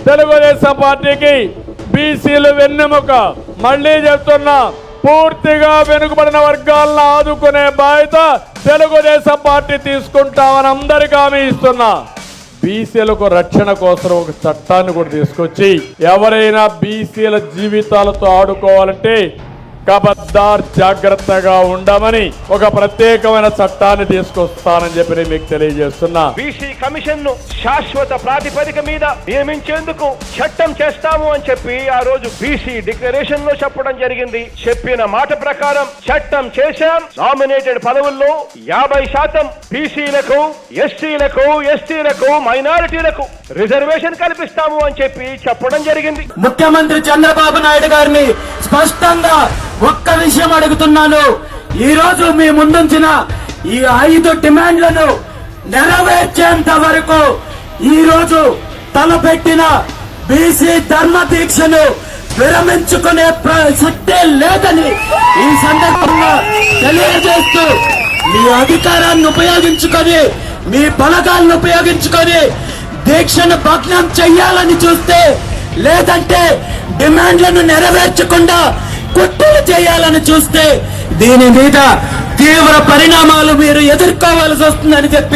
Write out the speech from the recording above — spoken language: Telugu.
తెలుగుదేశం పార్టీకి బీసీలు వెన్నెముక. మళ్ళీ చెప్తున్నా, పూర్తిగా వెనుకబడిన వర్గాలను ఆదుకునే బాధ్యత తెలుగుదేశం పార్టీ తీసుకుంటామని అందరికీ హామీ ఇస్తున్నా. బీసీలకు రక్షణ కోసం ఒక చట్టాన్ని కూడా తీసుకొచ్చి ఎవరైనా బీసీల జీవితాలతో ఆడుకోవాలంటే కబద్దార్ జాగ్రత్తగా ఉండమని ఒక ప్రత్యేకమైన చట్టాన్ని తీసుకొస్తానని చెప్పి నేను మీకు తెలియజేస్తున్నా. బీసీ కమిషన్ ను శాశ్వత ప్రాతిపదిక మీద నియమించేందుకు చట్టం చేస్తాము అని చెప్పి ఆ రోజు బీసీ డిక్లరేషన్ లో చెప్పడం జరిగింది. చెప్పిన మాట ప్రకారం చట్టం చేశాం. నామినేటెడ్ పదవుల్లో 50% బీసీలకు, ఎస్సీలకు, ఎస్టీలకు, మైనారిటీలకు రిజర్వేషన్ కల్పిస్తాము అని చెప్పి చెప్పడం జరిగింది. ముఖ్యమంత్రి చంద్రబాబు నాయుడు గారిని స్పష్టంగా ఒక్క విషయం అడుగుతున్నాను. ఈ రోజు మీ ముందుంచిన ఈ 5 డిమాండ్లను నెరవేర్చేంత వరకు ఈ రోజు తలపెట్టిన బీసీ ధర్మ దీక్షను విరమించుకునే శక్తే లేదని ఈ సందర్భంగా తెలియజేస్తూ, మీ అధికారాన్ని ఉపయోగించుకొని, మీ బలగాలను ఉపయోగించుకొని దీక్షను భగ్నం చెయ్యాలని చూస్తే, లేదంటే డిమాండ్లను నెరవేర్చకుండా కుట్రలు చేయాలని చూస్తే దీని మీద తీవ్ర పరిణామాలు మీరు ఎదుర్కోవాల్సి వస్తుందని చెప్పి